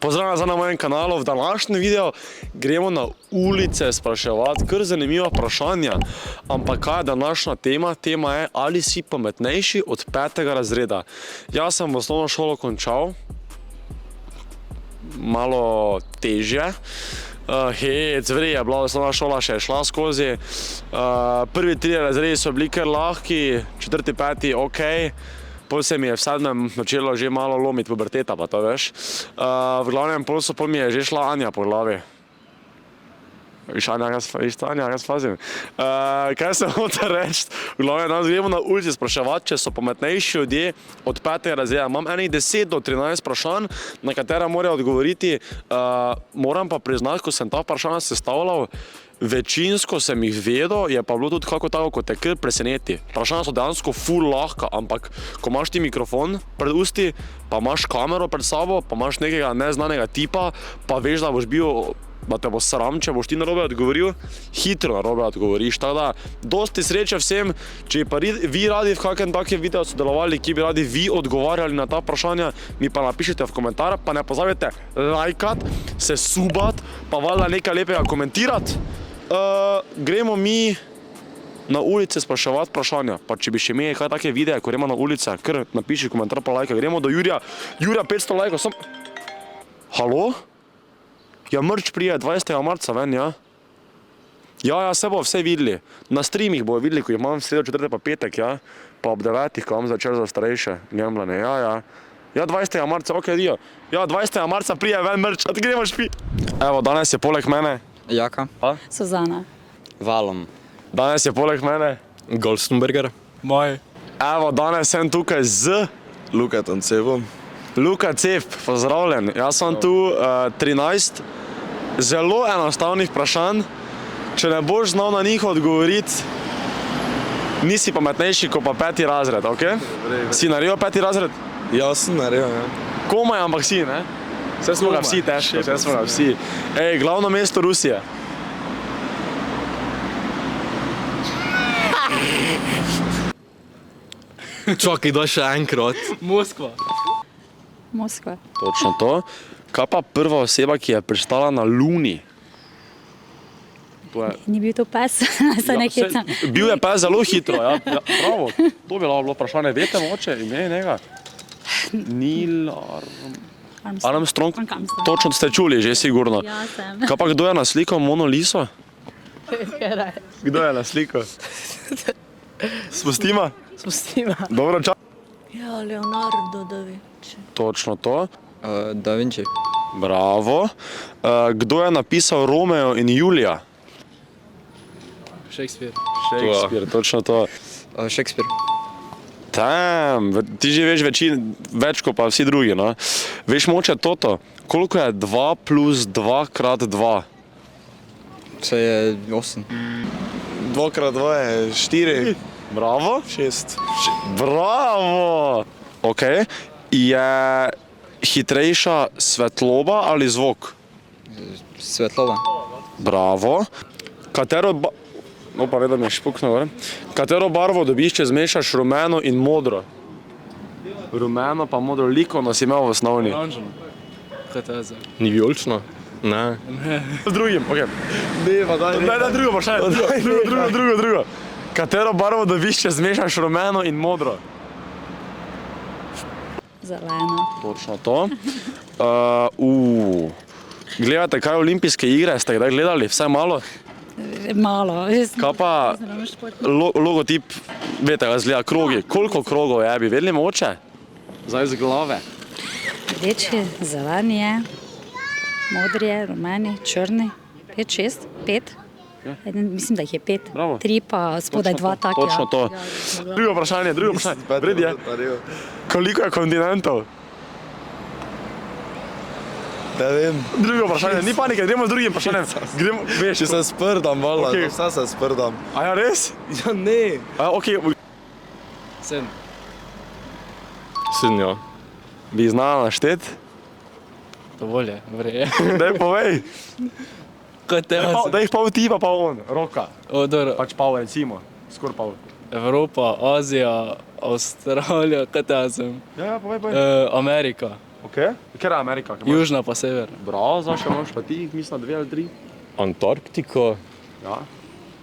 Pozdravljam za na mojem kanalu. V današnjem videu gremo na ulice spraševati, kar zanimiva vprašanja. Ampak kaj je današnja tema? Tema je, ali si pametnejši od 5. razreda. Jaz sem osnovno šolo končal, malo težje. Vrej je bila osnovna šola še šla skozi. Prvi 3 razredi so bili kar lahki, 4., 5. ok. Pol se mi je v 7. začelo že malo lomiti puberteta, pa to veš. V glavnem pol mi je že šla Anja po glavi. Viš Anja, jaz fazim. Kaj se hoče reči? V glavnem danes gremo na ulici spraševati, če so pametnejši ljudje od 5. razreda. Imam enih 10 do 13 vprašanj, na katera morajo odgovoriti. Moram pa priznati, ko sem ta vprašanja sestavljal, večinsko sem jih vedel, je pa bilo tudi kako tako, ko te kar preseneti. Vprašanja so dejansko ful lahka, ampak ko imaš ti mikrofon pred usti, pa imaš kamero pred sabo, pa imaš nekega neznanega tipa, pa veš, da boš bil, da te bo sram, če boš ti narobe odgovoril, hitro narobe odgovoriš. Tako da, dosti sreče vsem, če pa vi radi v kakem takem videu sodelovali, ki bi radi vi odgovarjali na ta vprašanja, mi pa napišite v komentar, pa ne pozabite lajkat, se subat, pa valjda nekaj lepega komentirati. Gremo mi na ulice spraševati vprašanja, pa če bi še imeli kaj take videe, ko gremo na ulice, kar napiši komentar pa lajka. Gremo do Jurija, 500 lajkov, Halo? Ja, mrč prije 20. marca ven, ja? Ja, se bo vse videli. Na streamih bo videli, ko jih imam v sredo, 4. pa petek, ja? Pa ob 9. ko imam začel za starejše gemljane, ja. Ja, 20. marca, ok, dio. Ja, 20. marca prije ven mrč, a ti gremo špi. Evo, danes je poleg mene Jaka. Suzana. Valom. Danes je poleg mene Golstenberger. Moj. Evo, danes sem tukaj z Lukatom Cevom. Luka Cep, pozdravljen. Jaz sem tu 13 zelo enostavnih vprašanj. Če ne boš znal na njih odgovoriti, nisi pametnejši kot pa 5. razred, ok? Si naredil 5. razred? Jaz sem naredil, ja. Komaj, ampak si, ne? Vse smo ga vsi težko, vse smo ga vsi. Ej, glavno mesto Rusije. Čakaj, daj še enkrat. Moskva. Točno to. Kaj pa prva oseba, ki je pristala na Luni? Ni bil to pes, se ne hecam. Bil je pes zelo hitro, ja. Bravo, to bi lahko bilo vprašanje. Veste moče ime njega? Neil Armstrong. Točno ste čuli, že sigurno. Ja, sem. Kaj pa kdo je naslikal Mono Liso? Kdo je naslikal? Spustima? Dobro, čas. Ja, Leonardo da Vinci. Točno to. Da Vinci. Bravo. Kdo je napisal Romeo in Julija? Shakespeare, točno to. Shakespeare. Tam, ti že veš več kot pa vsi drugi, no? Veš moče toto, koliko je 2 plus 2 krat 2? To je 8. 2 krat 2 je 4. Bravo. 6. Bravo! Ok, je hitrejša svetloba ali zvok? Svetlova. Bravo. Pa vedem je špukno, gore. Katero barvo dobiš, če zmešaš rumeno in modro? Rumeno pa modro, likovno si imel v osnovni. Oranžno. Kaj to je za? Ni vijolično? Ne. Z drugim, ok. Ne, pa daj. Daj drugo vprašanje, drugo. Katero barvo dobiš, če zmešaš rumeno in modro? Zeleno. Točno to. Gledate kaj olimpijske igre? Ste kdaj gledali? Vsaj malo? Malo. Kaj pa logotip, vete, ga zgleda, krogi. Koliko krogov je, bi vedeli moče? Zdaj z glave. Rdeči, zeleni je, modri je, rumeni, črni. 5, 6, 5. Mislim, da jih je 5. Bravo. 3 pa spodaj 2 taki. Točno to. Drugo vprašanje. Vred je. Koliko je kontinentov? Ne vem. Drugo vprašanje, ni panike, gremo z drugim vprašanjem. Veš, Če se sprdam, valjda, Ok. vse se sprdam. A ja, res? Ja, ne. Ok, 7. Ja. bi znala našteti? Dovolj je, vrej. Daj povej. Kaj te Da jih pol ti pa pol on, roka. O, dobro. Pač pol recimo, skor pol. Evropa, Azija, Avstralija, kaj te sem? Ja, povej. Amerika. Ok. Kera je Amerika? Južna pa sever. Bravo, znaš, kaj imaš pa ti, mislim, 2 ali 3? Antarktika, Ja.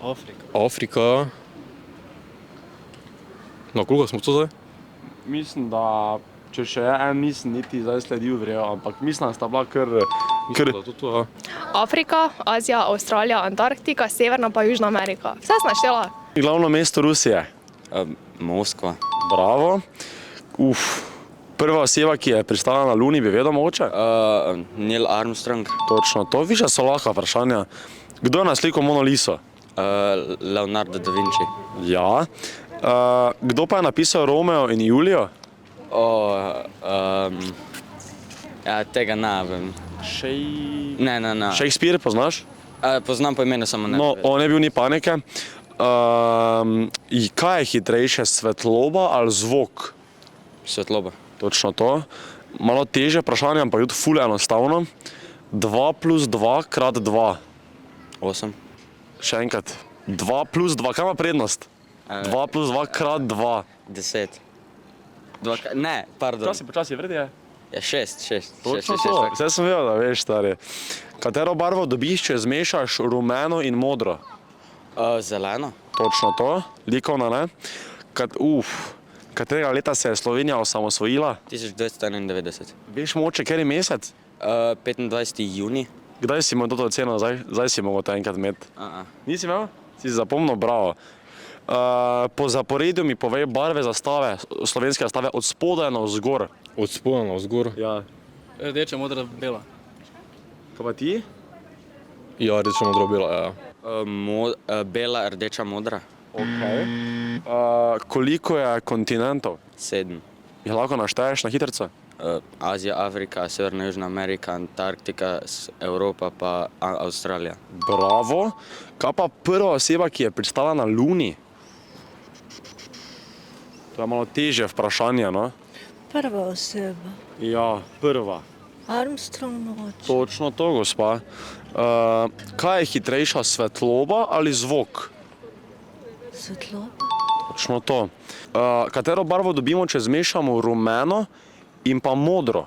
Afrika. Afrika. Na koliko smo to zdaj? Mislim, da če še je en, nisem niti zdaj sledil vrejo, ampak mislim, da sta bila kar... To, ja. Afrika, Azija, Avstralija, Antarktika, Severna pa Južna Amerika. Vse sem naštela. Glavno mesto Rusije. Moskva. Bravo. Prva oseba, ki je pristala na Luni, bi vedel mogoče? Neil Armstrong. Točno to. Viš, so lahka vprašanja. Kdo je naslikal Mono Liso? Leonardo da Vinci. Ja. Kdo pa je napisal Romeo in Julijo? Ja, tega ne vem. Ne. Shakespeare, poznaš? Poznam po imenu, samo ne. No, on je bil ni panike. Kaj je hitrejše, svetloba ali zvok? Svetloba. Točno to. Malo težje vprašanje, ampak tudi ful enostavno. 2 plus 2 krat 2. 8. Še enkrat. 2 plus 2, kaj ima prednost? 2 plus 2 krat 2. 10. Ne, pardon. Počasi, vredi je. Ja, 6. Točno to. Vse sem vedel, da veš, stari. Katero barvo dobiš, če zmešaš rumeno in modro? Zeleno. Točno to. Likovna, ne? Katerega leta se je Slovenija osamosvojila? 1991. Veš mogoče, kateri mesec? 25. juni. Kdaj si imel to oceno? Zdaj si mogel to enkrat imeti. Nisi imel? Si zapomnil, bravo. Po zaporedju mi povej barve zastave, slovenske zastave od spodaj navzgor. Od spodaj navzgor? Ja. Rdeča, modra, bela. Kaj pa ti? Ja, rdeča, modra, bela, ja. Bela, rdeča, modra. Ok. Koliko je kontinentov? 7. Jih lahko našteješ na hitrico? Azija, Afrika, Severna, Južna Amerika, Antarktika, Evropa pa Avstralija. Bravo. Kaj pa prva oseba, ki je pristala na Luni? To je malo težje vprašanje, no? Prva oseba. Ja, prva. Armstrong mogoče. Točno to, gospa. Kaj je hitrejša, svetloba ali zvok? Svetloba. Točno to. Katero barvo dobimo, če zmešamo rumeno in pa modro?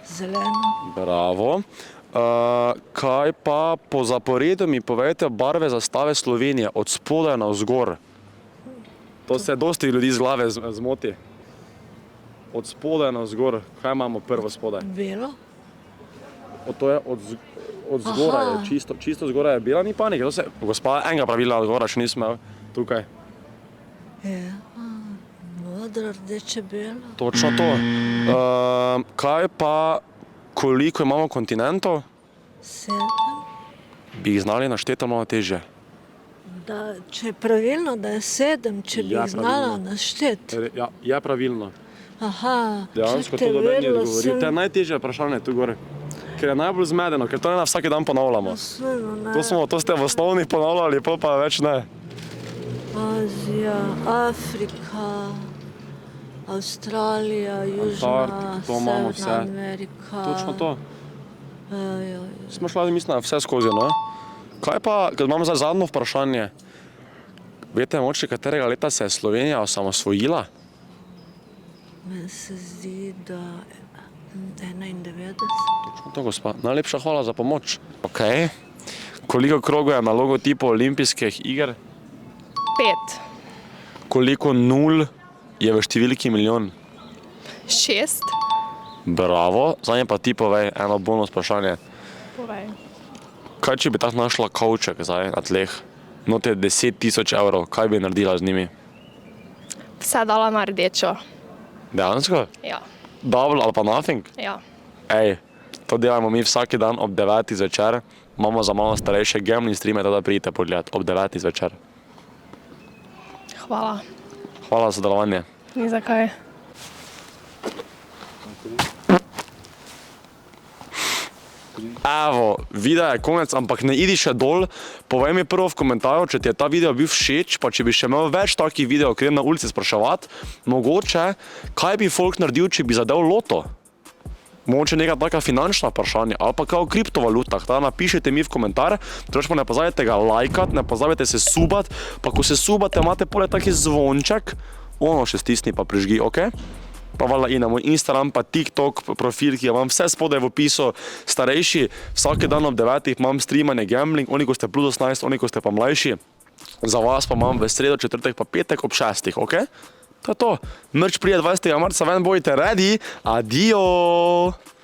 Zeleno. Bravo. Kaj pa po zaporedju mi povejte barve zastave Slovenije, od spodaj navzgor? To se dosti ljudi z glave zmoti. Od spodaj navzgor, kaj imamo prvo spodaj? Belo. To je od zgoraj, čisto zgoraj je bela, ni panike. Gospa, enega pravila od zgoraj še nisem imel tukaj. Ja, modra, rdeče, bela. Točno to. Kaj pa, koliko imamo kontinentov? 7. Bi jih znali našteti malo težje. Če je pravilno, da je 7, če bi jih znala našteti. Ja, je pravilno. Aha, Dejansko to doben je odgovoril. To je najtežje vprašanje tu gore. Ker je najbolj zmedeno, ker to ne na vsak dan ponavljamo. To ste v osnovnih ponavljali, pa več ne. Azija, Afrika, Avstralija, Južna, Severna Amerika. Točno to. Smo šli, mislim, vse skozi, no? Kaj pa, kad imam zdaj zadnjo vprašanje, veste moče, katerega leta se je Slovenija osamosvojila? Meni se zdi, da 91. Točno to, gospa. Najlepša hvala za pomoč. Ok. Koliko krogov je na logotipu olimpijskih iger? 5. Koliko nul je v številki milijon? 6. Bravo. Zdaj pa ti povej eno bonus vprašanje. Povej. Kaj če bi tako našla kovček zdaj na tleh? Note 10 000 evrov, kaj bi naredila z njimi? Vse dala na rdečo. Dejansko? Ja. Double ali pa nothing? Ja. Ej, to delamo mi vsak dan ob 9 zvečer. Imamo za malo starejše gambling streame, da pridite pogledat ob 9 zvečer. Hvala. Hvala za sodelovanje. Ni za kaj. Evo, video je konec, ampak ne idi še dol. Povej mi prvo v komentarju, če ti je ta video bil všeč, pa če bi še imel več takih videov, ker na ulici spraševati, mogoče, kaj bi folk naredil, če bi zadel loto? Mogoče neka taka finančna vprašanja, ali pa kao o kriptovalutah, da napišite mi v komentar, drugače pa ne pozabite ga lajkat, ne pozabite se subat, pa ko se subate, imate poleg taki zvonček, ono še stisni pa prižgi, ok? pa valjda in na moj Instagram, pa TikTok profil, ki ga imam vse spodaj v opisu, starejši, vsak dan ob 9 imam streamanje gambling, oni ko ste plus 18, oni ko ste pa mlajši, za vas pa imam v sredo, četrtek pa petek ob 6, ok? To je to. Merch prije 20. marca, ven bojte ready, adijo!